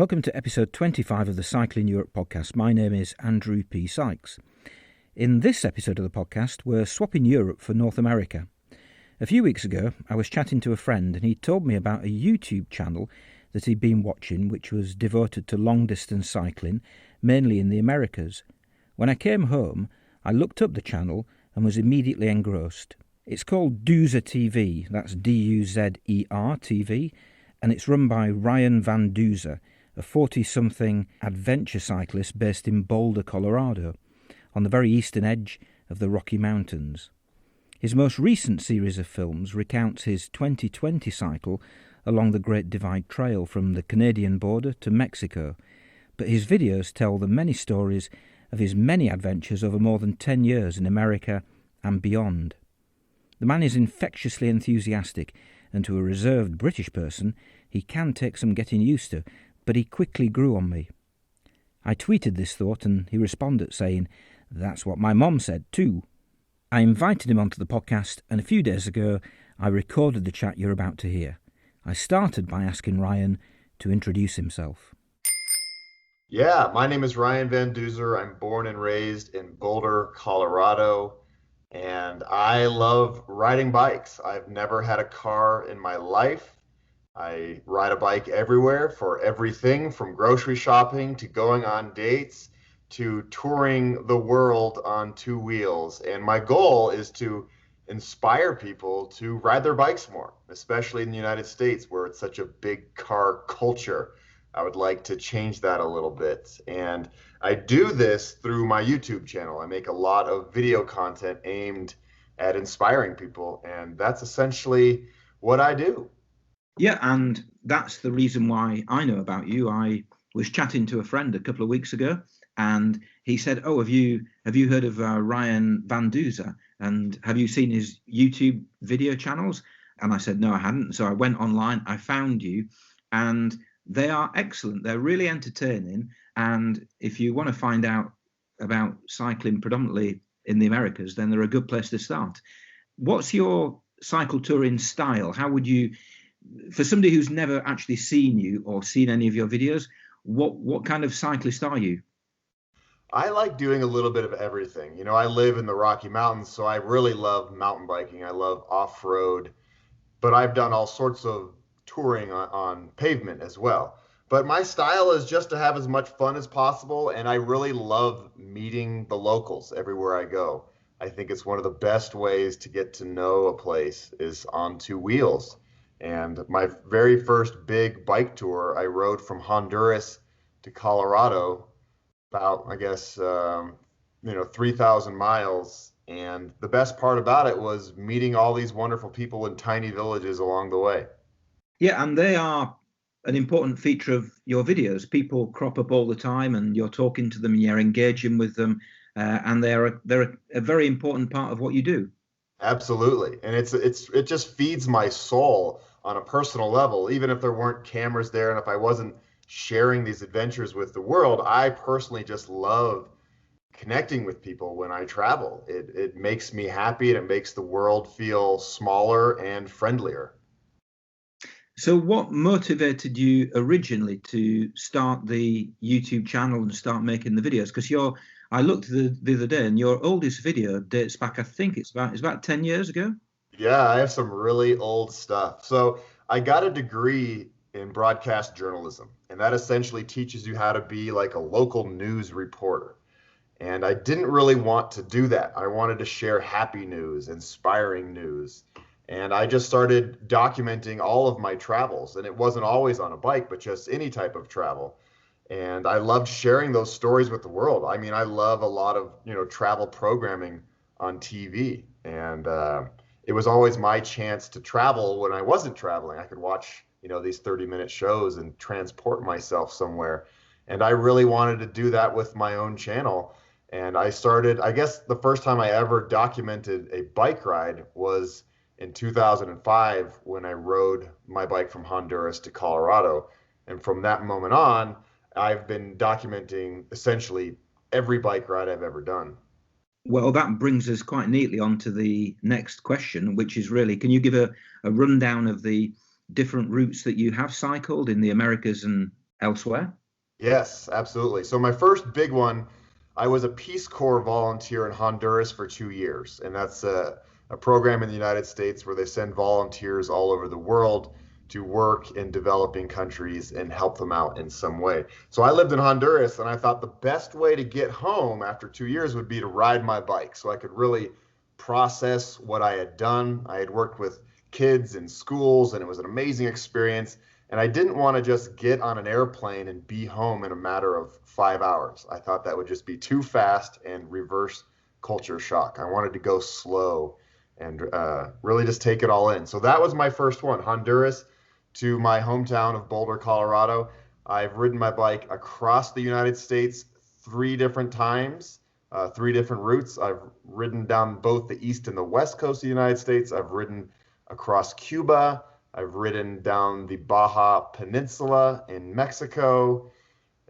Welcome to episode 25 of the Cycling Europe podcast. My name is Andrew P. Sykes. In this episode of the podcast, we're swapping Europe for North America. A few weeks ago, I was chatting to a friend and he told me about a YouTube channel that he'd been watching which was devoted to long-distance cycling, mainly in the Americas. When I came home, I looked up the channel and was immediately engrossed. It's called Duzer TV, that's Duzer TV, and it's run by Ryan Van Duzer, a 40-something adventure cyclist based in Boulder, Colorado, on the very eastern edge of the Rocky Mountains. His most recent series of films recounts his 2020 cycle along the Great Divide Trail from the Canadian border to Mexico, but his videos tell the many stories of his many adventures over more than 10 years in America and beyond. The man is infectiously enthusiastic, and to a reserved British person, he can take some getting used to, but he quickly grew on me. I tweeted this thought and he responded saying, "That's what my mom said too." I invited him onto the podcast and a few days ago I recorded the chat you're about to hear. I started by asking Ryan to introduce himself. Yeah, my name is Ryan Van Duzer. I'm born and raised in Boulder, Colorado, and I love riding bikes. I've never had a car in my life. I ride a bike everywhere for everything from grocery shopping to going on dates to touring the world on two wheels. And my goal is to inspire people to ride their bikes more, especially in the United States where it's such a big car culture. I would like to change that a little bit. And I do this through my YouTube channel. I make a lot of video content aimed at inspiring people, and that's essentially what I do. Yeah, and that's the reason why I know about you. I was chatting to a friend a couple of weeks ago, and he said, "Oh, have you heard of Ryan Van Duzer? And have you seen his YouTube video channels?" And I said, "No, I hadn't." So I went online, I found you, and they are excellent. They're really entertaining. And if you want to find out about cycling predominantly in the Americas, then they're a good place to start. What's your cycle touring style? How would you, for somebody who's never actually seen you or seen any of your videos, what kind of cyclist are you? I like doing a little bit of everything. You know, I live in the Rocky Mountains, so I really love mountain biking. I love off-road, but I've done all sorts of touring on pavement as well. But my style is just to have as much fun as possible, and I really love meeting the locals everywhere I go. I think it's one of the best ways to get to know a place is on two wheels. And my very first big bike tour, I rode from Honduras to Colorado, about, I guess, 3,000 miles. And the best part about it was meeting all these wonderful people in tiny villages along the way. Yeah, and they are an important feature of your videos. People crop up all the time, and you're talking to them, and you're engaging with them, and they're a very important part of what you do. Absolutely, and it just feeds my soul on a personal level. Even if there weren't cameras there, and if I wasn't sharing these adventures with the world, I personally just love connecting with people when I travel. It makes me happy, and it makes the world feel smaller and friendlier. So what motivated you originally to start the YouTube channel and start making the videos? Because I looked the other day, and your oldest video dates back, I think it's about 10 years ago. Yeah, I have some really old stuff. So I got a degree in broadcast journalism, and that essentially teaches you how to be like a local news reporter. And I didn't really want to do that. I wanted to share happy news, inspiring news. And I just started documenting all of my travels. And it wasn't always on a bike, but just any type of travel. And I loved sharing those stories with the world. I mean, I love a lot of, travel programming on TV. And it was always my chance to travel when I wasn't traveling. I could watch, these 30-minute shows and transport myself somewhere. And I really wanted to do that with my own channel. And I started, I guess the first time I ever documented a bike ride was in 2005 when I rode my bike from Honduras to Colorado. And from that moment on, I've been documenting essentially every bike ride I've ever done. Well, that brings us quite neatly on to the next question, which is really, can you give a rundown of the different routes that you have cycled in the Americas and elsewhere? Yes, absolutely. So my first big one, I was a Peace Corps volunteer in Honduras for 2 years, and that's a program in the United States where they send volunteers all over the world to work in developing countries and help them out in some way. So I lived in Honduras, and I thought the best way to get home after 2 years would be to ride my bike, so I could really process what I had done. I had worked with kids in schools, and it was an amazing experience. And I didn't want to just get on an airplane and be home in a matter of 5 hours. I thought that would just be too fast and reverse culture shock. I wanted to go slow and really just take it all in. So that was my first one, Honduras to my hometown of Boulder, Colorado. I've ridden my bike across the United States 3 different times, 3 different routes. I've ridden down both the east and the west coast of the United States. I've ridden across Cuba. I've ridden down the Baja Peninsula in Mexico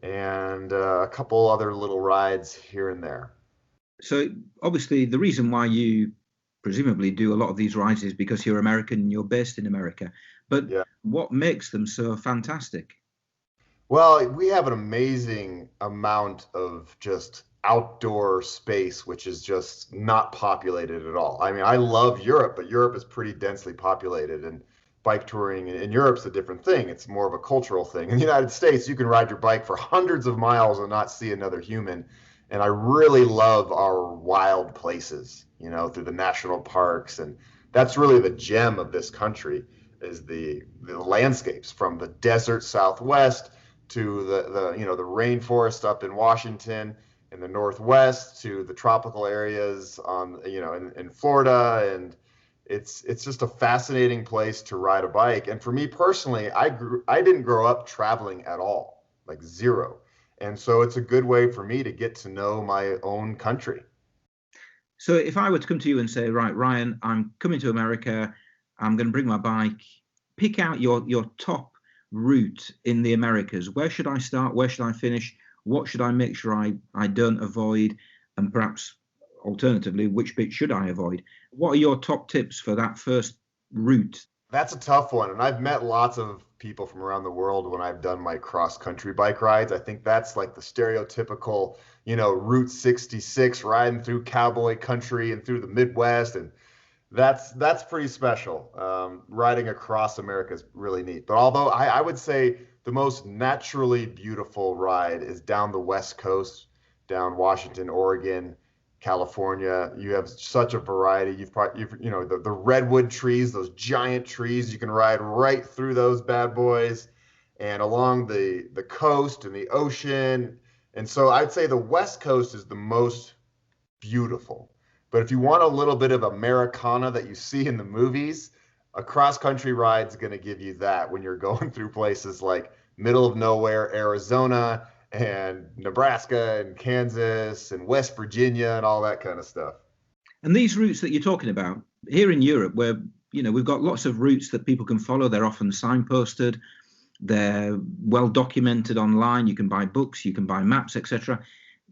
and a couple other little rides here and there. So obviously the reason why you presumably do a lot of these rides is because you're American and you're based in America. But Yeah. what makes them so fantastic? Well, we have an amazing amount of just outdoor space, which is just not populated at all. I mean, I love Europe, but Europe is pretty densely populated, and bike touring in Europe's a different thing. It's more of a cultural thing. In the United States, you can ride your bike for hundreds of miles and not see another human. And I really love our wild places, through the national parks. And that's really the gem of this country is the landscapes from the desert Southwest to the rainforest up in Washington in the Northwest to the tropical areas in Florida. And it's just a fascinating place to ride a bike. And for me personally, I didn't grow up traveling at all, like zero. And so it's a good way for me to get to know my own country. So if I were to come to you and say, right, Ryan, I'm coming to America, I'm going to bring my bike, pick out your top route in the Americas. Where should I start? Where should I finish? What should I make sure I don't avoid? And perhaps alternatively, which bit should I avoid? What are your top tips for that first route? That's a tough one. And I've met lots of people from around the world when I've done my cross-country bike rides. I think that's like the stereotypical, Route 66 riding through cowboy country and through the Midwest. And that's pretty special. Riding across America is really neat. But although I would say the most naturally beautiful ride is down the West Coast, down Washington, Oregon, California. You have such a variety. You've the redwood trees, those giant trees. You can ride right through those bad boys, and along the coast and the ocean. And so I'd say the West Coast is the most beautiful. But if you want a little bit of Americana that you see in the movies, a cross-country ride is going to give you that when you're going through places like middle of nowhere, Arizona, and Nebraska and Kansas and West Virginia and all that kind of stuff. And these routes that you're talking about here in Europe, where we've got lots of routes that people can follow. They're often signposted. They're well documented online. You can buy books, you can buy maps, etc.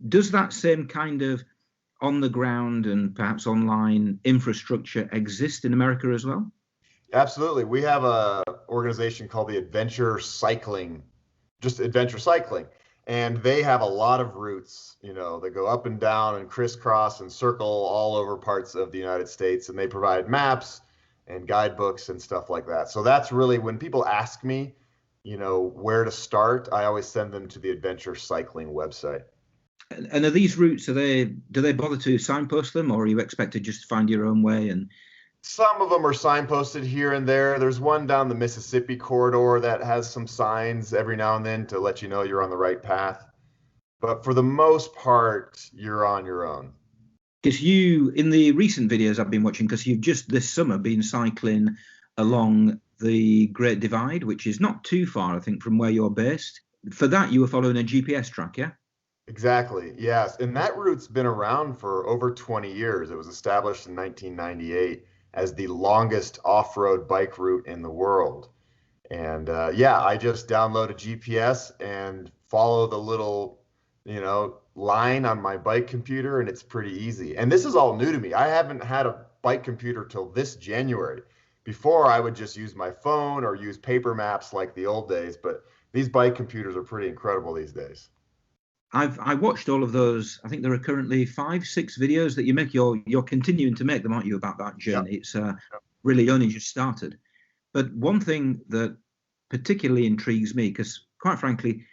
Does that same kind of on the ground and perhaps online infrastructure exist in America as well? Absolutely. We have a organization called the Adventure Cycling. And they have a lot of routes, that go up and down and crisscross and circle all over parts of the United States. And they provide maps and guidebooks and stuff like that. So that's really when people ask me, where to start, I always send them to the Adventure Cycling website. And are these routes, do they bother to signpost them, or are you expected just to find your own way? And some of them are signposted here and there. There's one down the Mississippi corridor that has some signs every now and then to let you know you're on the right path. But for the most part, you're on your own. Because in the recent videos I've been watching, because you've just this summer been cycling along the Great Divide, which is not too far, I think, from where you're based. For that, you were following a GPS track, yeah? Exactly, yes. And that route's been around for over 20 years. It was established in 1998 as the longest off-road bike route in the world. And I just download a GPS and follow the little, line on my bike computer, and it's pretty easy. And this is all new to me. I haven't had a bike computer till this January. Before, I would just use my phone or use paper maps like the old days. But these bike computers are pretty incredible these days. I watched all of those. I think there are currently 5, 6 videos that you make. You're continuing to make them, aren't you, about that Yep. journey? It's really only just started. But one thing that particularly intrigues me, because quite frankly,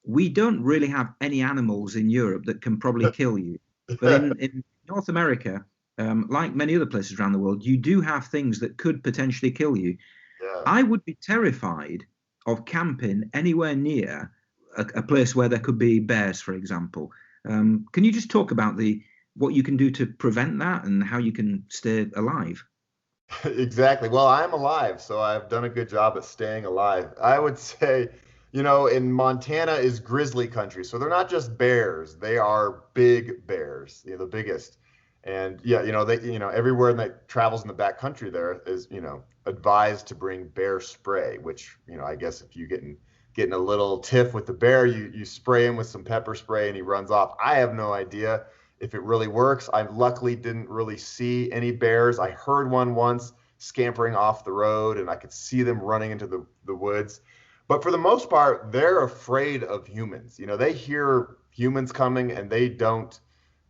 we don't really have any animals in Europe that can probably kill you. But in North America, like many other places around the world, you do have things that could potentially kill you. Yeah. I would be terrified of camping anywhere near a place where there could be bears, for example. Can you just talk about what you can do to prevent that and how you can stay alive? Exactly. Well, I'm alive, so I've done a good job at staying alive. I would say, in Montana is grizzly country. So they're not just bears, they are big bears, the biggest. And yeah, everywhere that travels in the back country there is, advised to bring bear spray, which, I guess if you getting a little tiff with the bear, you spray him with some pepper spray and he runs off. I have no idea if it really works. I luckily didn't really see any bears. I heard one once scampering off the road and I could see them running into the woods. But for the most part, they're afraid of humans. They hear humans coming and they don't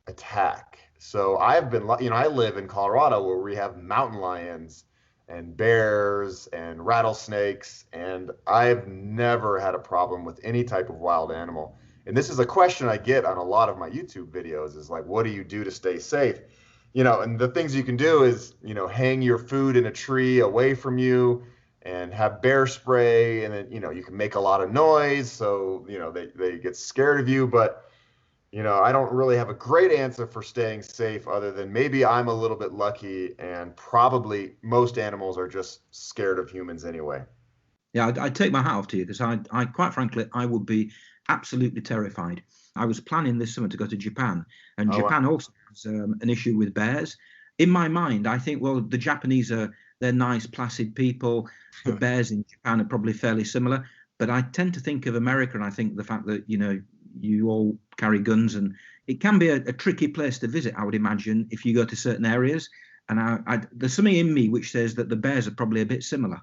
attack. So I've been, I live in Colorado where we have mountain lions and bears and rattlesnakes, and I've never had a problem with any type of wild animal. And this is a question I get on a lot of my YouTube videos is like, what do you do to stay safe? And the things you can do is, hang your food in a tree away from you and have bear spray. And then, you can make a lot of noise. So, they get scared of you. But, I don't really have a great answer for staying safe other than maybe I'm a little bit lucky and probably most animals are just scared of humans anyway. Yeah, I'd take my hat off to you because I quite frankly, I would be absolutely terrified. I was planning this summer to go to Japan, and Oh, Japan also has an issue with bears. In my mind, I think, well, the Japanese they're nice, placid people. The bears in Japan are probably fairly similar, but I tend to think of America, and I think the fact that you all carry guns, and it can be a tricky place to visit. I would imagine if you go to certain areas, and there's something in me which says that the bears are probably a bit similar.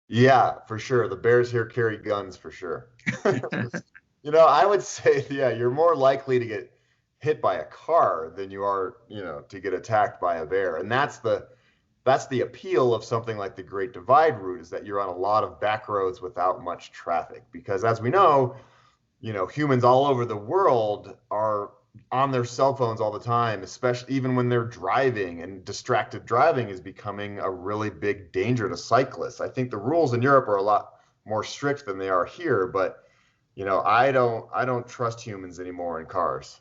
yeah, for sure. The bears here carry guns for sure. I would say, yeah, you're more likely to get hit by a car than you are, to get attacked by a bear. And that's the appeal of something like the Great Divide route is that you're on a lot of back roads without much traffic. Because as we know, humans all over the world are on their cell phones all the time, especially even when they're driving, and distracted driving is becoming a really big danger to cyclists. I think the rules in Europe are a lot more strict than they are here, but I don't trust humans anymore in cars.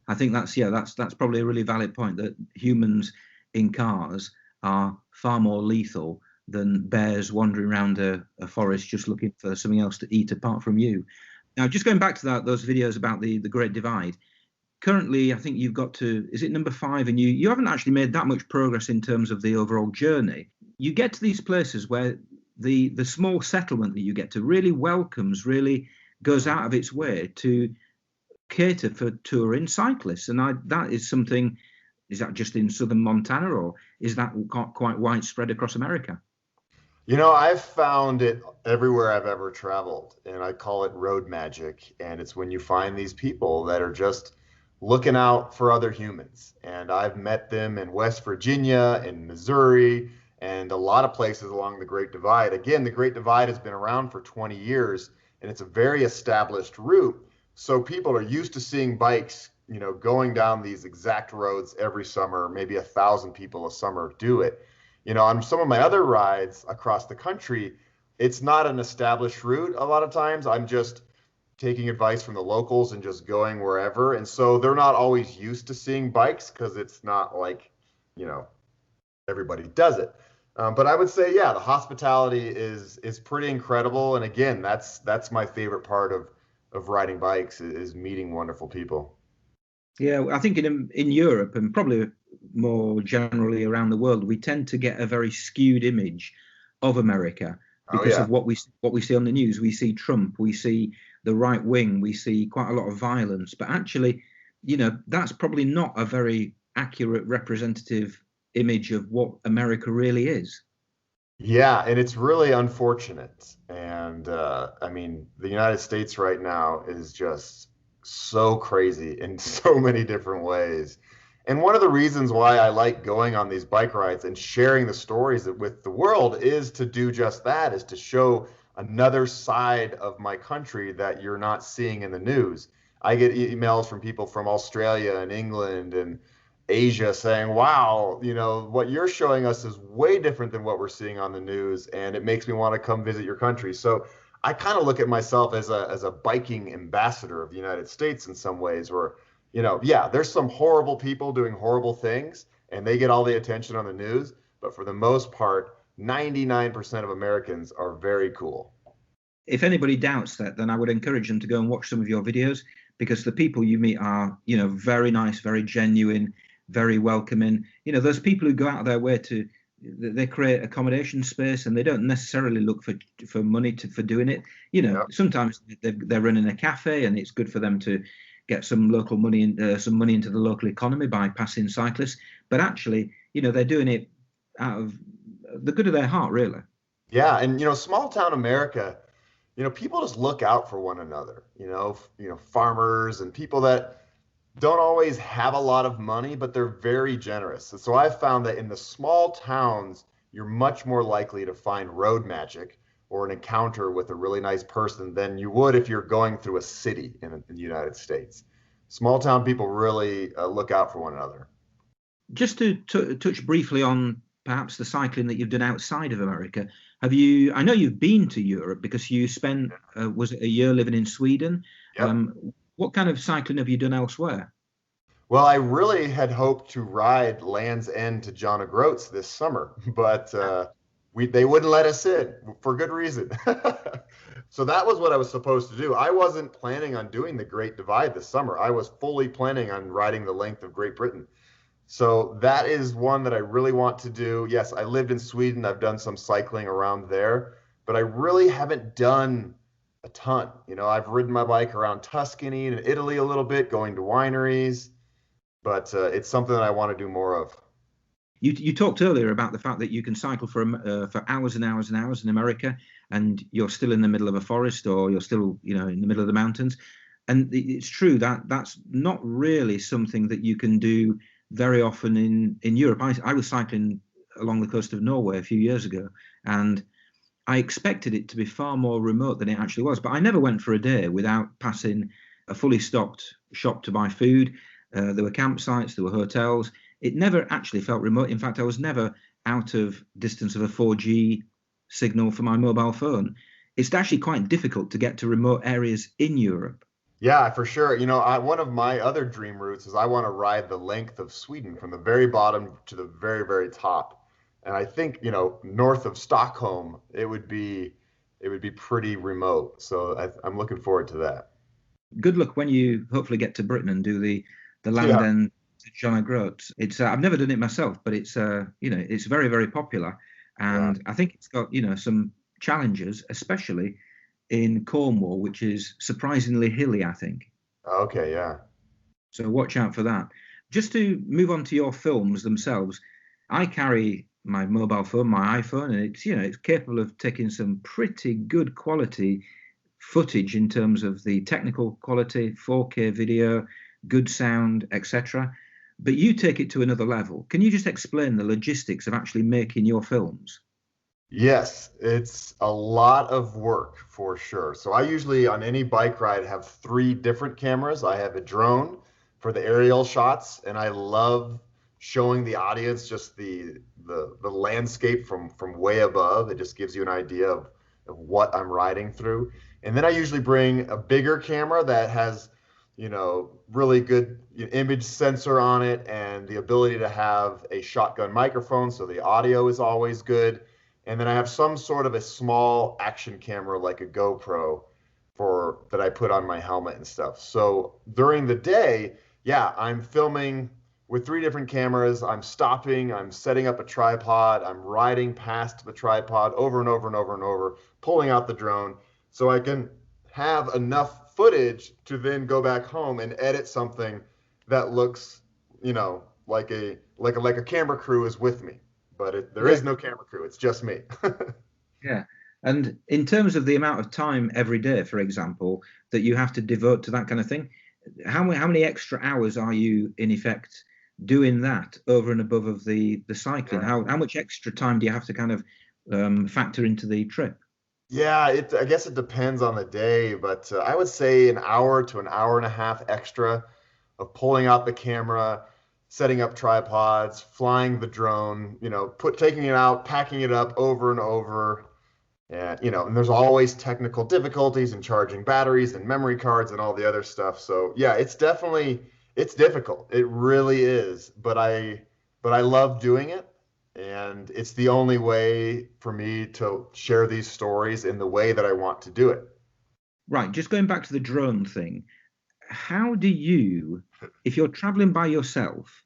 I think that's probably a really valid point that humans in cars are far more lethal than bears wandering around a forest just looking for something else to eat apart from you. Now, just going back to those videos about the Great Divide. Currently, I think you've got to, is it number 5? And you haven't actually made that much progress in terms of the overall journey. You get to these places where the small settlement that you get to really welcomes, really goes out of its way to cater for touring cyclists. And that is something, is that just in southern Montana or is that quite widespread across America? I've found it everywhere I've ever traveled, and I call it road magic. And it's when you find these people that are just looking out for other humans. And I've met them in West Virginia, in Missouri, and a lot of places along the Great Divide. Again, the Great Divide has been around for 20 years, and it's a very established route. So people are used to seeing bikes, going down these exact roads every summer. Maybe 1,000 people a summer do it. On some of my other rides across the country, it's not an established route. A lot of times I'm just taking advice from the locals and just going wherever. And so they're not always used to seeing bikes because it's not like, you know, everybody does it. But I would say, yeah, the hospitality is pretty incredible. And again, that's my favorite part of riding bikes is meeting wonderful people. Yeah, I think in Europe and probably more generally around the world, we tend to get a very skewed image of America Oh because yeah. of what we see on the news. We see Trump, we see the right wing, we see quite a lot of violence. But actually, that's probably not a very accurate representative image of what America really is. Yeah, and it's really unfortunate. And I mean, the United States right now is just so crazy in so many different ways. And one of the reasons why I like going on these bike rides and sharing the stories with the world is to do just that, is to show another side of my country that you're not seeing in the news. I get emails from people from Australia and England and Asia saying, wow, what you're showing us is way different than what we're seeing on the news, and it makes me want to come visit your country. So I kind of look at myself as a biking ambassador of the United States in some ways, where, yeah, there's some horrible people doing horrible things and they get all the attention on the news, but for the most part, 99% of Americans are very cool. If anybody doubts that, then I would encourage them to go and watch some of your videos, because the people you meet are, very nice, very genuine, very welcoming. Those people who go out of their way to, they create accommodation space, and they don't necessarily look for money for doing it. Yeah. Sometimes they're running a cafe, and it's good for them to get some local money some money into the local economy by passing cyclists. But actually, they're doing it out of the good of their heart, really. Yeah, and small town America, people just look out for one another. Farmers and people that don't always have a lot of money, but they're very generous. And so I've found that in the small towns, you're much more likely to find road magic or an encounter with a really nice person than you would if you're going through a city in the United States. Small town people really look out for one another. Just to touch briefly on perhaps the cycling that you've done outside of America, have you? I know you've been to Europe because you spent was it a year living in Sweden? Yep. What kind of cycling have you done elsewhere? Well, I really had hoped to ride Land's End to John O'Groats this summer, but they wouldn't let us in for good reason. So that was what I was supposed to do. I wasn't planning on doing the Great Divide this summer. I was fully planning on riding the length of Great Britain. So that is one that I really want to do. Yes, I lived in Sweden. I've done some cycling around there, but I really haven't done a ton. I've ridden my bike around Tuscany and Italy a little bit, going to wineries, but it's something that I want to do more of. You talked earlier about the fact that you can cycle for hours and hours and hours in America, and you're still in the middle of a forest, or you're still in the middle of the mountains. And it's true that that's not really something that you can do very often in Europe. I was cycling along the coast of Norway a few years ago, and I expected it to be far more remote than it actually was. But I never went for a day without passing a fully stocked shop to buy food. There were campsites, there were hotels. It never actually felt remote. In fact, I was never out of distance of a 4G signal for my mobile phone. It's actually quite difficult to get to remote areas in Europe. Yeah, for sure. One of my other dream routes is I want to ride the length of Sweden from the very bottom to the very, very top. And I think, north of Stockholm, it would be pretty remote. So I'm looking forward to that. Good luck when you hopefully get to Britain and do the land Yeah. end to John O'Groats. It's I've never done it myself, but it's it's very, very popular, Yeah. and I think it's got some challenges, especially in Cornwall, which is surprisingly hilly, I think. Okay. Yeah. So watch out for that. Just to move on to your films themselves, I carry my mobile phone, my iPhone, and it's capable of taking some pretty good quality footage in terms of the technical quality, 4K video, good sound, etc. But you take it to another level. Can you just explain the logistics of actually making your films? Yes, it's a lot of work for sure. So I usually on any bike ride have three different cameras. I have a drone for the aerial shots, and I love showing the audience just the landscape from way above. It just gives you an idea of what I'm riding through. And then I usually bring a bigger camera that has, really good image sensor on it and the ability to have a shotgun microphone, so the audio is always good. And then I have some sort of a small action camera like a GoPro for that I put on my helmet and stuff. So during the day, yeah, I'm filming with three different cameras. I'm stopping, I'm setting up a tripod, I'm riding past the tripod over and over and over and over, pulling out the drone so I can have enough footage to then go back home and edit something that looks, like a camera crew is with me. but there Yeah, is no camera crew. It's just me. yeah. And in terms of the amount of time every day, for example, that you have to devote to that kind of thing, how many extra hours are you in effect doing that over and above of the cycling? Yeah. How much extra time do you have to kind of factor into the trip? Yeah, I guess it depends on the day, but I would say an hour to an hour and a half extra of pulling out the camera, setting up tripods, flying the drone, taking it out, packing it up over and over. And there's always technical difficulties in charging batteries and memory cards and all the other stuff. So yeah, it's difficult. It really is. But I love doing it. And it's the only way for me to share these stories in the way that I want to do it. Right, just going back to the drone thing, how do you, if you're traveling by yourself,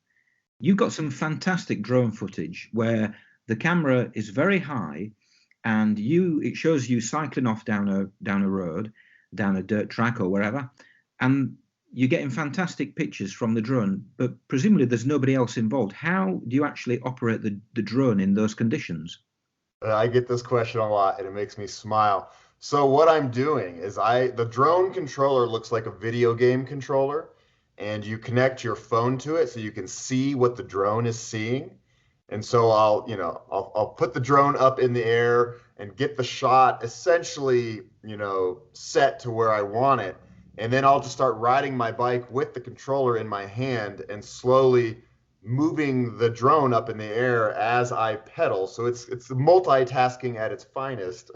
you've got some fantastic drone footage where the camera is very high and it shows you cycling off down a road, down a dirt track or wherever, and you're getting fantastic pictures from the drone, but presumably there's nobody else involved. How do you actually operate the drone in those conditions? I get this question a lot and it makes me smile. So what I'm doing is the drone controller looks like a video game controller, and you connect your phone to it so you can see what the drone is seeing. And so I'll put the drone up in the air and get the shot essentially, set to where I want it. And then I'll just start riding my bike with the controller in my hand and slowly moving the drone up in the air as I pedal. So it's multitasking at its finest.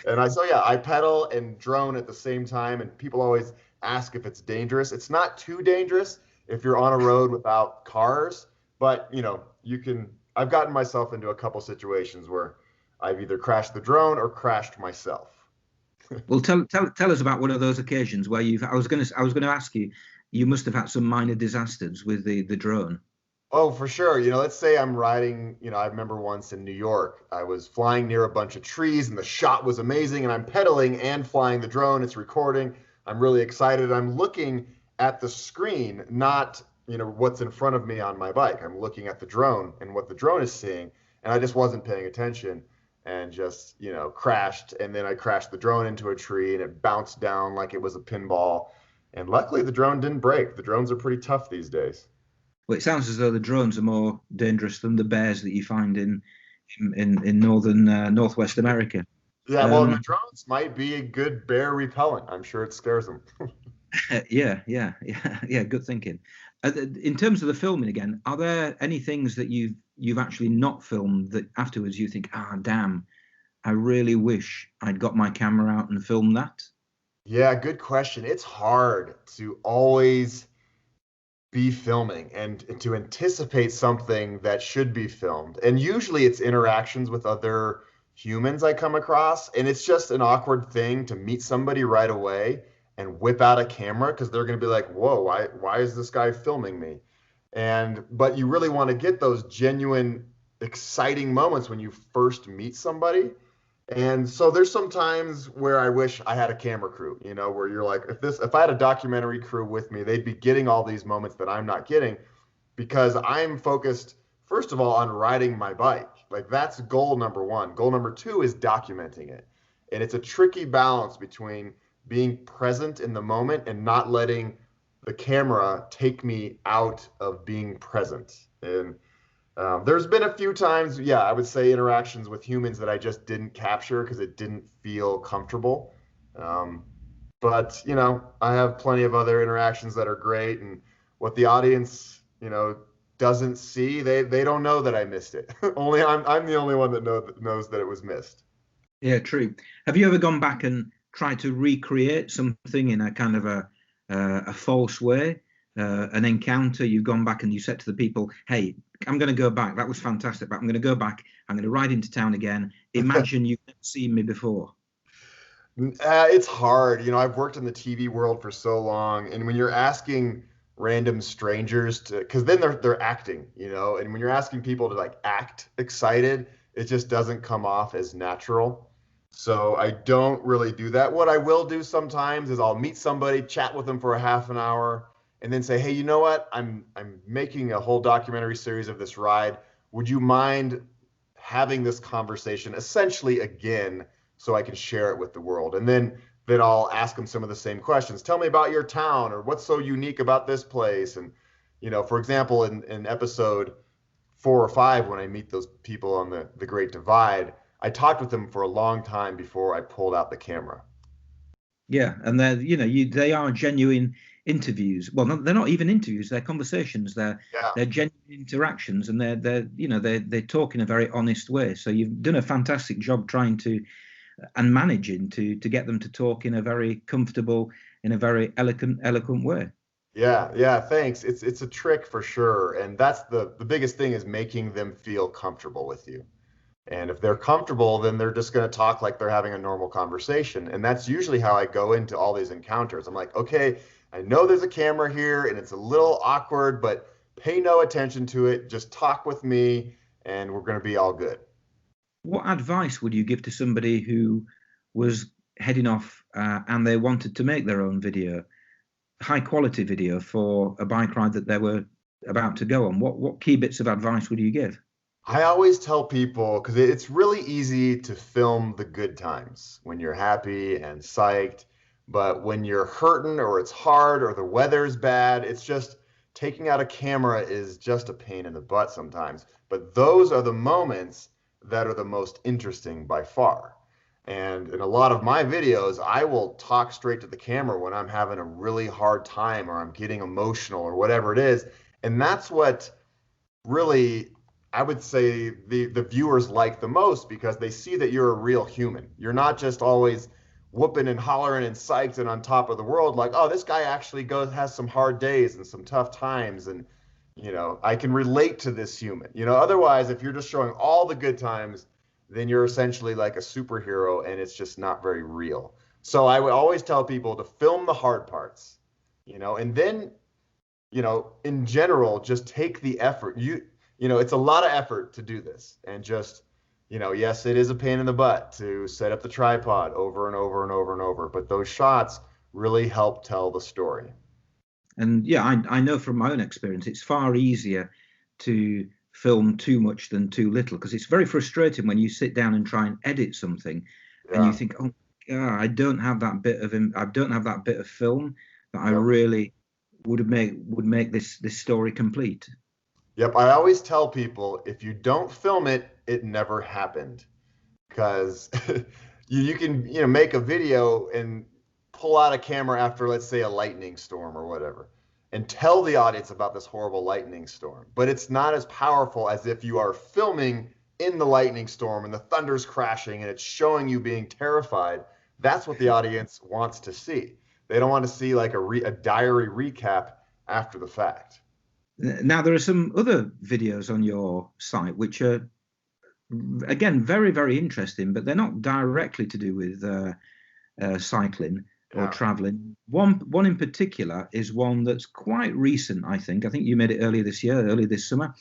I pedal and drone at the same time, and people always ask if it's dangerous. It's not too dangerous if you're on a road without cars, but I've gotten myself into a couple situations where I've either crashed the drone or crashed myself. Well, tell us about one of those occasions where I was going to ask you, you must have had some minor disasters with the drone. Oh, for sure. Let's say I'm riding, I remember once in New York, I was flying near a bunch of trees and the shot was amazing, and I'm pedaling and flying the drone. It's recording. I'm really excited. I'm looking at the screen, not, what's in front of me on my bike. I'm looking at the drone and what the drone is seeing, and I just wasn't paying attention and just, crashed. And then I crashed the drone into a tree and it bounced down like it was a pinball. And luckily the drone didn't break. The drones are pretty tough these days. Well, it sounds as though the drones are more dangerous than the bears that you find in northern Northwest America. Yeah, well, and the Um, drones might be a good bear repellent. I'm sure it scares them. yeah. Good thinking. In terms of the filming again, are there any things that you've actually not filmed that afterwards you think, ah, damn, I really wish I'd got my camera out and filmed that? Yeah, good question. It's hard to always be filming and to anticipate something that should be filmed. And usually it's interactions with other humans I come across. And it's just an awkward thing to meet somebody right away and whip out a camera because they're going to be like, whoa, why is this guy filming me? But you really want to get those genuine, exciting moments when you first meet somebody. And so there's some times where I wish I had a camera crew, where you're like, if I had a documentary crew with me, they'd be getting all these moments that I'm not getting because I'm focused, first of all, on riding my bike. Like that's goal number one. Goal number two is documenting it. And it's a tricky balance between being present in the moment and not letting the camera take me out of being present. And there's been a few times, yeah, I would say interactions with humans that I just didn't capture because it didn't feel comfortable. Um, but I have plenty of other interactions that are great, and what the audience, doesn't see, they don't know that I missed it. Only I'm the only one that knows that it was missed. Yeah, true. Have you ever gone back and tried to recreate something in a kind of a false way? An encounter, you've gone back and you said to the people, hey, I'm going to go back. That was fantastic, but I'm going to go back. I'm going to ride into town again. Imagine you've never seen me before. It's hard. I've worked in the TV world for so long, and when you're asking random strangers because then they're acting, and when you're asking people to like act excited, it just doesn't come off as natural. So I don't really do that. What I will do sometimes is I'll meet somebody, chat with them for a half an hour, and then say, hey, you know what? I'm making a whole documentary series of this ride. Would you mind having this conversation essentially again so I can share it with the world. And then I'll ask them some of the same questions. Tell me about your town, or what's so unique about this place. And, for example, in episode 4 or 5, when I meet those people on the Great Divide, I talked with them for a long time before I pulled out the camera. Yeah, and they are genuine interviews. Well, they're not even interviews; they're conversations. They're genuine interactions, and they talk in a very honest way. So you've done a fantastic job trying to and managing to get them to talk in a very comfortable, in a very eloquent way. Yeah, thanks. It's a trick for sure, and that's the biggest thing, is making them feel comfortable with you. And if they're comfortable, then they're just going to talk like they're having a normal conversation. And that's usually how I go into all these encounters. I'm like, okay, I know there's a camera here and it's a little awkward, but pay no attention to it. Just talk with me and we're going to be all good. What advice would you give to somebody who was heading off and they wanted to make their own video, high quality video for a bike ride that they were about to go on? What key bits of advice would you give? I always tell people, because it's really easy to film the good times when you're happy and psyched, but when you're hurting or it's hard or the weather's bad, it's just taking out a camera is just a pain in the butt sometimes. But those are the moments that are the most interesting by far. And in a lot of my videos, I will talk straight to the camera when I'm having a really hard time or I'm getting emotional or whatever it is. And that's what really, I would say, the viewers like the most, because they see that you're a real human. You're not just always whooping and hollering and psyched and on top of the world, like, oh, this guy actually has some hard days and some tough times, and I can relate to this human. Otherwise, if you're just showing all the good times, then you're essentially like a superhero, and it's just not very real. So I would always tell people to film the hard parts, and then, in general, just take the effort. It's a lot of effort to do this, and just, yes, it is a pain in the butt to set up the tripod over and over and over and over, but those shots really help tell the story. And yeah, I know from my own experience, it's far easier to film too much than too little, because it's very frustrating when you sit down and try and edit something and you think, oh, God, I don't have that bit of film that I really would make this story complete. Yep, I always tell people, if you don't film it, it never happened. Because you can make a video and pull out a camera after, let's say, a lightning storm or whatever, and tell the audience about this horrible lightning storm. But it's not as powerful as if you are filming in the lightning storm and the thunder's crashing and it's showing you being terrified. That's what the audience wants to see. They don't want to see like a diary recap after the fact. Now, there are some other videos on your site which are, again, very, very interesting, but they're not directly to do with cycling or traveling. One in particular is one that's quite recent, I think. I think you made it earlier this summer,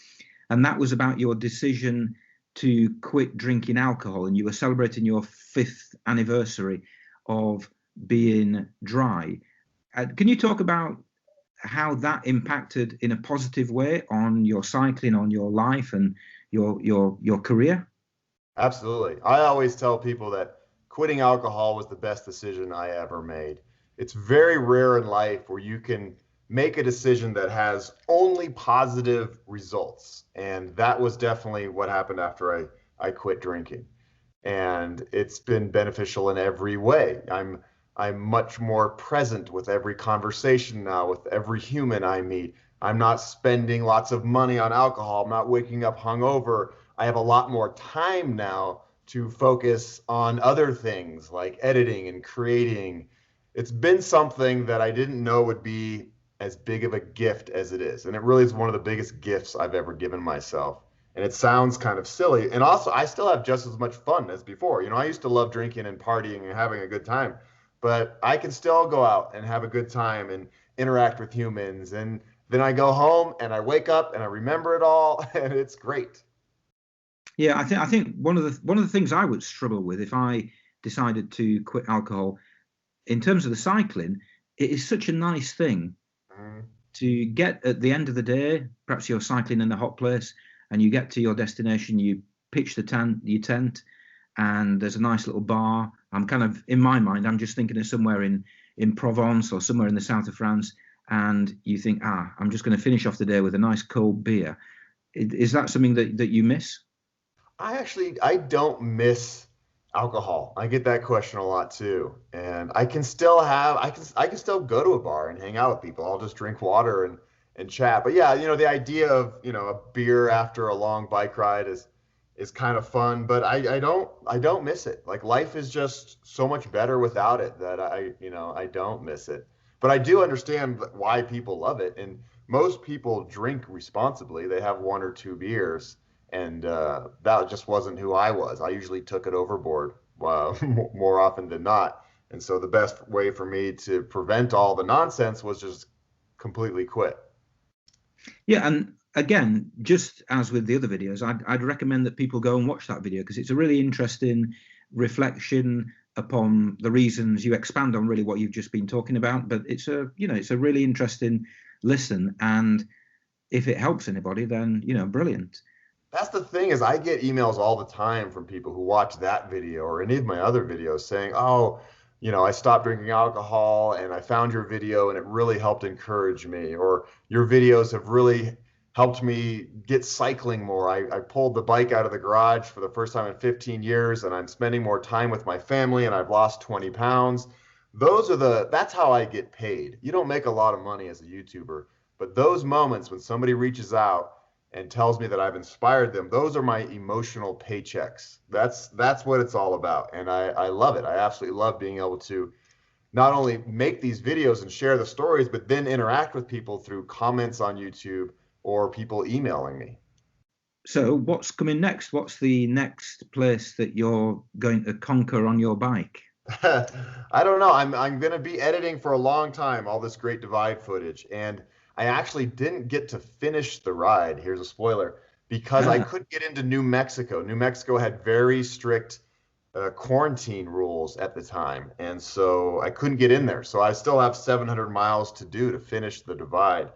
and that was about your decision to quit drinking alcohol, and you were celebrating your 5th anniversary of being dry. Can you talk about how that impacted in a positive way on your cycling, on your life, and your career? Absolutely. I always tell people that quitting alcohol was the best decision I ever made. It's very rare in life where you can make a decision that has only positive results. And that was definitely what happened after I quit drinking. And it's been beneficial in every way. I'm much more present with every conversation now, with every human I meet. I'm not spending lots of money on alcohol. I'm not waking up hungover. I have a lot more time now to focus on other things like editing and creating. It's been something that I didn't know would be as big of a gift as it is. And it really is one of the biggest gifts I've ever given myself. And it sounds kind of silly. And also, I still have just as much fun as before. I used to love drinking and partying and having a good time, but I can still go out and have a good time and interact with humans. And then I go home and I wake up and I remember it all, and it's great. Yeah, I think one of the things I would struggle with if I decided to quit alcohol, in terms of the cycling, it is such a nice thing to get at the end of the day. Perhaps you're cycling in a hot place and you get to your destination, you pitch your tent, and there's a nice little bar. I'm kind of, in my mind, I'm just thinking of somewhere in Provence or somewhere in the south of France, and you think, I'm just going to finish off the day with a nice cold beer. Is that something that you miss? I don't miss alcohol. I get that question a lot too. And I can still I can still go to a bar and hang out with people. I'll just drink water and chat. But yeah, the idea of, a beer after a long bike ride is kind of fun, but I don't miss it. Like, life is just so much better without it that I don't miss it. But I do understand why people love it. And most people drink responsibly. They have one or two beers, and that just wasn't who I was. I usually took it overboard more often than not. And so the best way for me to prevent all the nonsense was just completely quit. Yeah, and again, just as with the other videos, I'd recommend that people go and watch that video, because it's a really interesting reflection upon the reasons. You expand on really what you've just been talking about, but it's a really interesting listen, and if it helps anybody, then brilliant. That's the thing, is I get emails all the time from people who watch that video or any of my other videos saying, oh, I stopped drinking alcohol and I found your video and it really helped encourage me, or your videos have really helped me get cycling more. I pulled the bike out of the garage for the first time in 15 years and I'm spending more time with my family and I've lost 20 pounds. That's how I get paid. You don't make a lot of money as a YouTuber, but those moments when somebody reaches out and tells me that I've inspired them, those are my emotional paychecks. That's what it's all about. And I love it. I absolutely love being able to not only make these videos and share the stories, but then interact with people through comments on YouTube or people emailing me. So what's coming next? What's the next place that you're going to conquer on your bike? I don't know. I'm going to be editing for a long time all this Great Divide footage, and I actually didn't get to finish the ride. Here's a spoiler, because I couldn't get into New Mexico. New Mexico had very strict quarantine rules at the time, and so I couldn't get in there. So I still have 700 miles to do to finish the Divide.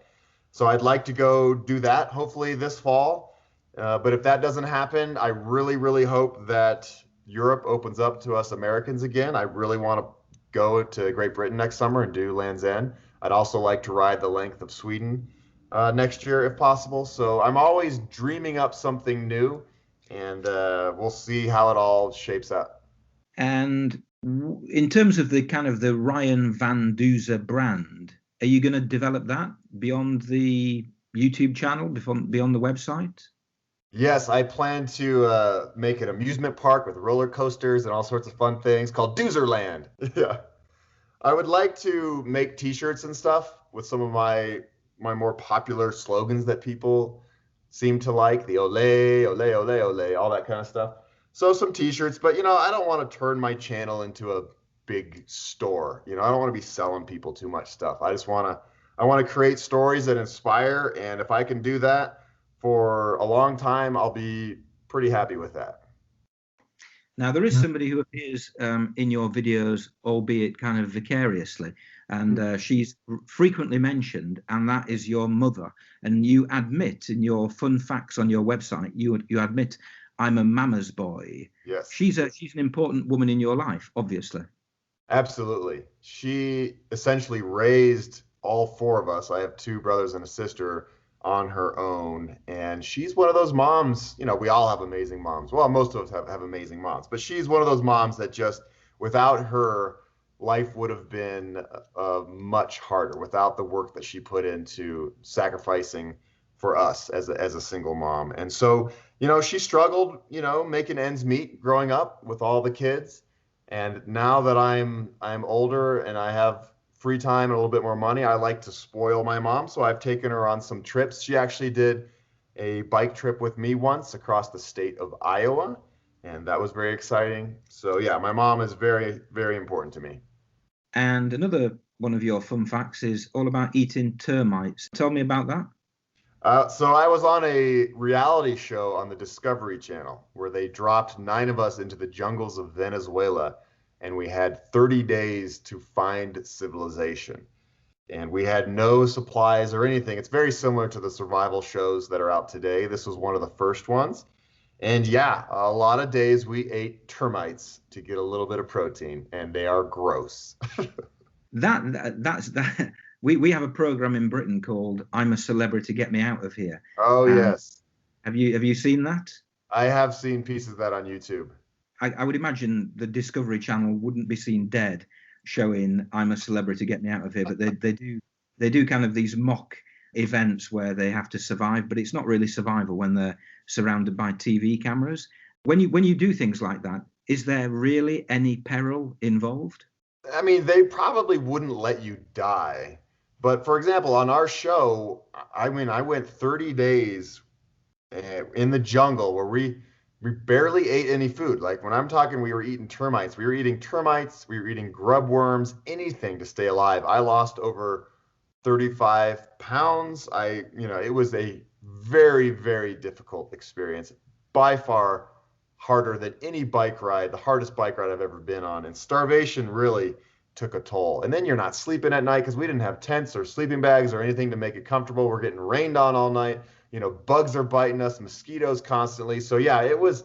So I'd like to go do that hopefully this fall. But if that doesn't happen, I really, really hope that Europe opens up to us Americans again. I really want to go to Great Britain next summer and do Land's End. I'd also like to ride the length of Sweden next year if possible. So I'm always dreaming up something new, and we'll see how it all shapes out. And in terms of the kind of the Ryan Van Duzer brand, are you going to develop that beyond the YouTube channel, beyond the website? Yes, I plan to make an amusement park with roller coasters and all sorts of fun things called Duzerland. Yeah. I would like to make t-shirts and stuff with some of my more popular slogans that people seem to like, the ole, ole, ole, ole, all that kind of stuff. So some t-shirts, but I don't want to turn my channel into a big store. I don't want to be selling people too much stuff. I want to create stories that inspire, and if I can do that for a long time, I'll be pretty happy with that. Now, there is somebody who appears in your videos, albeit kind of vicariously, and she's frequently mentioned, and that is your mother. And you admit in your fun facts on your website, you admit, I'm a mama's boy. Yes. She's an important woman in your life, obviously. Absolutely. She essentially raised all four of us. I have two brothers and a sister on her own, and she's one of those moms. We all have amazing moms. Well, most of us have amazing moms, but she's one of those moms that just, without her, life would have been much harder, without the work that she put into sacrificing for us as a single mom. And so she struggled making ends meet growing up with all the kids. And now that I'm older and I have free time and a little bit more money, I like to spoil my mom. So I've taken her on some trips. She actually did a bike trip with me once across the state of Iowa, and that was very exciting. So yeah, my mom is very, very important to me. And another one of your fun facts is all about eating termites. Tell me about that. So I was on a reality show on the Discovery Channel where they dropped 9 of us into the jungles of Venezuela, and we had 30 days to find civilization. And we had no supplies or anything. It's very similar to the survival shows that are out today. This was one of the first ones. And yeah, a lot of days we ate termites to get a little bit of protein, and they are gross. That's that. We have a program in Britain called "I'm a Celebrity, Get Me Out of Here." Oh, And yes. have you seen that? I have seen pieces of that on YouTube. I would imagine the Discovery Channel wouldn't be seen dead showing "I'm a Celebrity, Get Me Out of Here," but they do kind of these mock events where they have to survive, but it's not really survival when they're surrounded by TV cameras. When you do things like that, is there really any peril involved? I mean, they probably wouldn't let you die. But for example, on our show, I mean, I went 30 days in the jungle where we barely ate any food. Like when I'm talking, we were eating termites. We were eating termites. We were eating grub worms, anything to stay alive. I lost over 35 pounds. It was a very, very difficult experience. By far harder than any bike ride, the hardest bike ride I've ever been on. And starvation really took a toll. And then you're not sleeping at night because we didn't have tents or sleeping bags or anything to make it comfortable. We're getting rained on all night. Bugs are biting us, mosquitoes constantly. So yeah, it was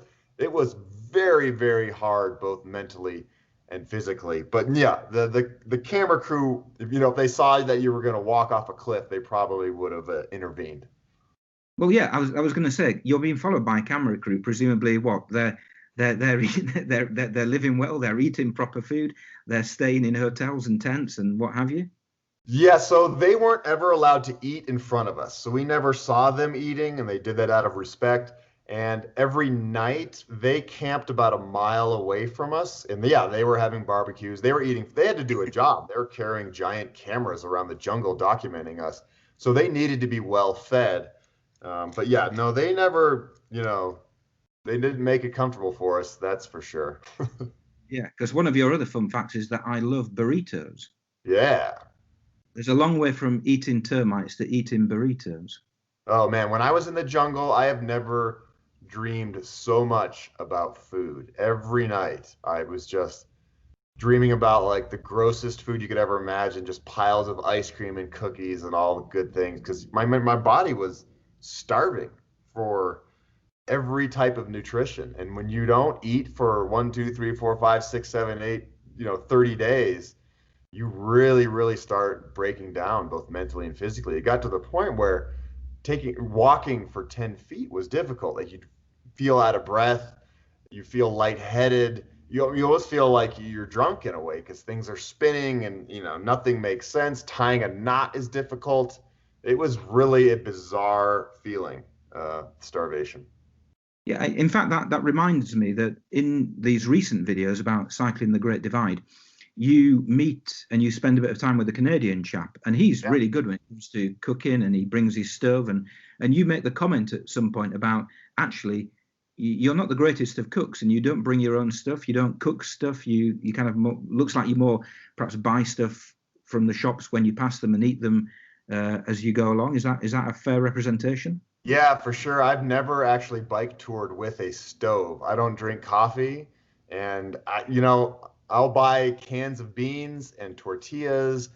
very, very hard, both mentally and physically. But yeah, the camera crew, if they saw that you were going to walk off a cliff, they probably would have intervened. Well, yeah, I was going to say you're being followed by a camera crew. Presumably, what they're living well, they're eating proper food, they're staying in hotels and tents and what have you. Yeah, so they weren't ever allowed to eat in front of us. So we never saw them eating, and they did that out of respect. And every night they camped about a mile away from us. And yeah, they were having barbecues. They were eating, they had to do a job. They were carrying giant cameras around the jungle documenting us. So they needed to be well fed. But yeah, no, they never, they didn't make it comfortable for us. That's for sure. Yeah, because one of your other fun facts is that I love burritos. Yeah. There's a long way from eating termites to eating burritos. Oh man, when I was in the jungle, I have never dreamed so much about food. Every night, I was just dreaming about like the grossest food you could ever imagine, just piles of ice cream and cookies and all the good things because my body was starving for every type of nutrition. And when you don't eat for 1, 2, 3, 4, 5, 6, 7, 8, 30 days, you really, really start breaking down both mentally and physically. It got to the point where walking for 10 feet was difficult. Like you feel out of breath, you feel lightheaded, you almost feel like you're drunk in a way because things are spinning and nothing makes sense. Tying a knot is difficult. It was really a bizarre feeling, starvation. Yeah, in fact, that reminds me that in these recent videos about cycling the Great Divide, you meet and you spend a bit of time with a Canadian chap, and he's Yeah. really good when it comes to cooking, and he brings his stove, and you make the comment at some point about actually you're not the greatest of cooks, and you don't bring your own stuff, you don't cook stuff, you kind of looks like you more perhaps buy stuff from the shops when you pass them and eat them as you go along. Is that a fair representation? Yeah, for sure. I've never actually bike toured with a stove. I don't drink coffee, and I'll buy cans of beans and tortillas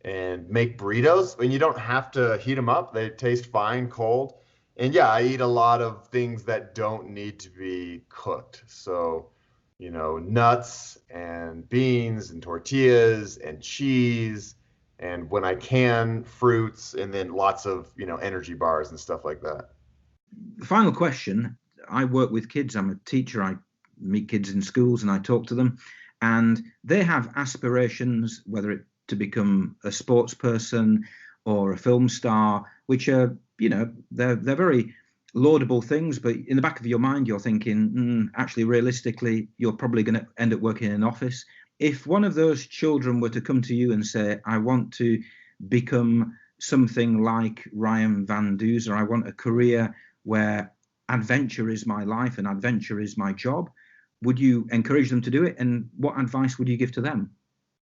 and make burritos. And you don't have to heat them up; they taste fine cold. And yeah, I eat a lot of things that don't need to be cooked. So, nuts and beans and tortillas and cheese and when I can, fruits, and then lots of energy bars and stuff like that. The final question. I work with kids. I'm a teacher. I meet kids in schools and I talk to them, and they have aspirations, whether it to become a sports person or a film star, which are, they're very laudable things. But in the back of your mind, you're thinking, actually, realistically, you're probably going to end up working in an office. If one of those children were to come to you and say, I want to become something like Ryan Van Duzer, I want a career where adventure is my life and adventure is my job, would you encourage them to do it? And what advice would you give to them?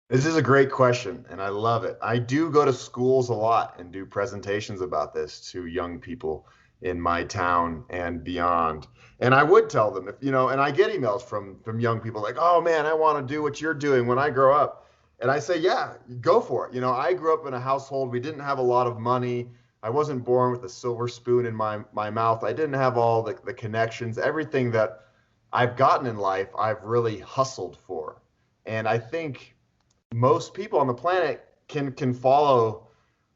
This is a great question, and I love it. I do go to schools a lot and do presentations about this to young people in my town and beyond. And I would tell them and I get emails from young people like, "Oh man, I want to do what you're doing when I grow up." And I say, "Yeah, go for it." I grew up in a household we didn't have a lot of money. I wasn't born with a silver spoon in my mouth. I didn't have all the connections. Everything that I've gotten in life, I've really hustled for. And I think most people on the planet can follow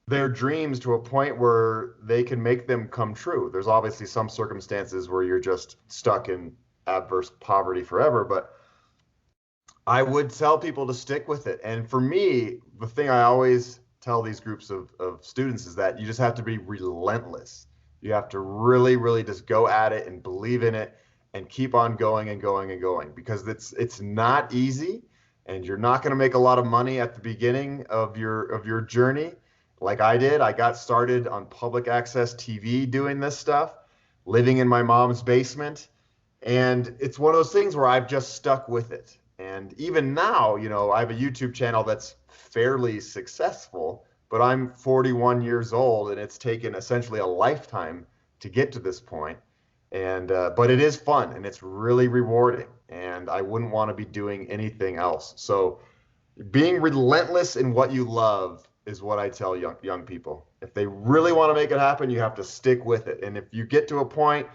their dreams to a point where they can make them come true. There's obviously some circumstances where you're just stuck in adverse poverty forever, but I would tell people to stick with it. And for me, the thing I always tell these groups of students is that you just have to be relentless. You have to really, really just go at it and believe in it and keep on going and going and going, because it's not easy, and you're not going to make a lot of money at the beginning of your journey. Like I did, I got started on public access TV doing this stuff, living in my mom's basement. And it's one of those things where I've just stuck with it. And even now, I have a YouTube channel that's fairly successful, but I'm 41 years old, and it's taken essentially a lifetime to get to this point. And but it is fun, and it's really rewarding, and I wouldn't want to be doing anything else. So being relentless in what you love is what I tell young people. If they really want to make it happen, you have to stick with it. And if you get to a point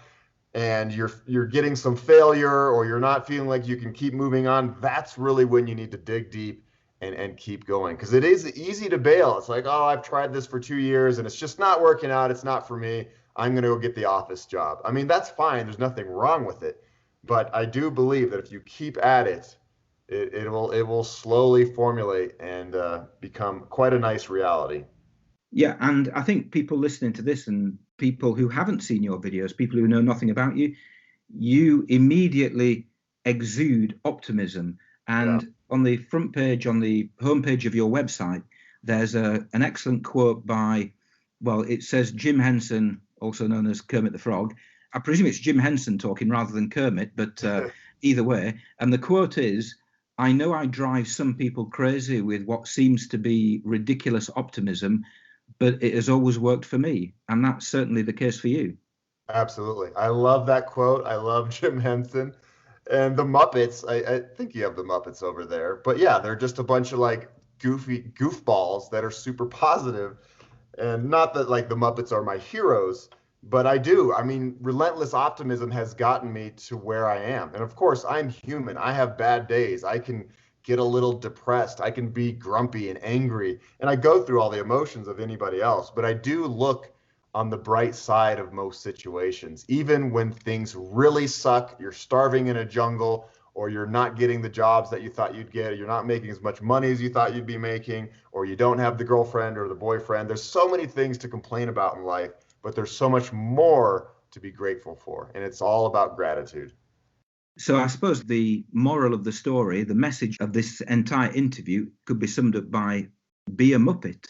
and you're getting some failure, or you're not feeling like you can keep moving on, that's really when you need to dig deep and keep going. Because it is easy to bail. It's like, oh, I've tried this for 2 years and it's just not working out. It's not for me. I'm going to go get the office job. I mean, that's fine. There's nothing wrong with it. But I do believe that if you keep at it, it will slowly formulate and become quite a nice reality. Yeah, and I think people listening to this, and people who haven't seen your videos, people who know nothing about you, you immediately exude optimism. And yeah, on the front page, on the homepage of your website, there's an excellent quote by, well, it says Jim Henson, also known as Kermit the Frog. I presume it's Jim Henson talking rather than Kermit, but either way. And the quote is, "I know I drive some people crazy with what seems to be ridiculous optimism, but it has always worked for me." And that's certainly the case for you. Absolutely. I love that quote. I love Jim Henson. And the Muppets, I think you have the Muppets over there. But yeah, they're just a bunch of like goofy goofballs that are super positive. And not that like the Muppets are my heroes, but I do. I mean, relentless optimism has gotten me to where I am. And of course, I'm human. I have bad days. I can get a little depressed. I can be grumpy and angry. And I go through all the emotions of anybody else. But I do look on the bright side of most situations. Even when things really suck, you're starving in a jungle, or you're not getting the jobs that you thought you'd get, or you're not making as much money as you thought you'd be making, or you don't have the girlfriend or the boyfriend. There's so many things to complain about in life, but there's so much more to be grateful for. And it's all about gratitude. So I suppose the moral of the story, the message of this entire interview could be summed up by be a Muppet.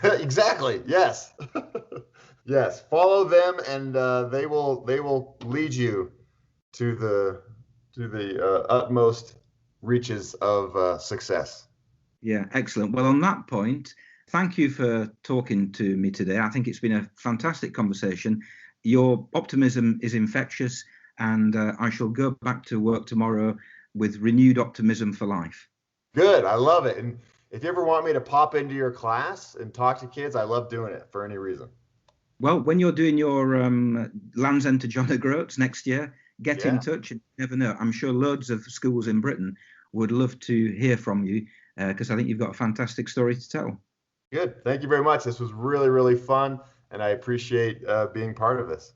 Exactly. Yes. Yes. Follow them, and they will lead you to the utmost reaches of success. Yeah, excellent. Well, on that point, thank you for talking to me today. I think it's been a fantastic conversation. Your optimism is infectious, and I shall go back to work tomorrow with renewed optimism for life. Good. I love it. And if you ever want me to pop into your class and talk to kids, I love doing it for any reason. Well, when you're doing your Land's End to John O'Groats next year, get in touch. And you never know. I'm sure loads of schools in Britain would love to hear from you, because I think you've got a fantastic story to tell. Good. Thank you very much. This was really, really fun, and I appreciate being part of this.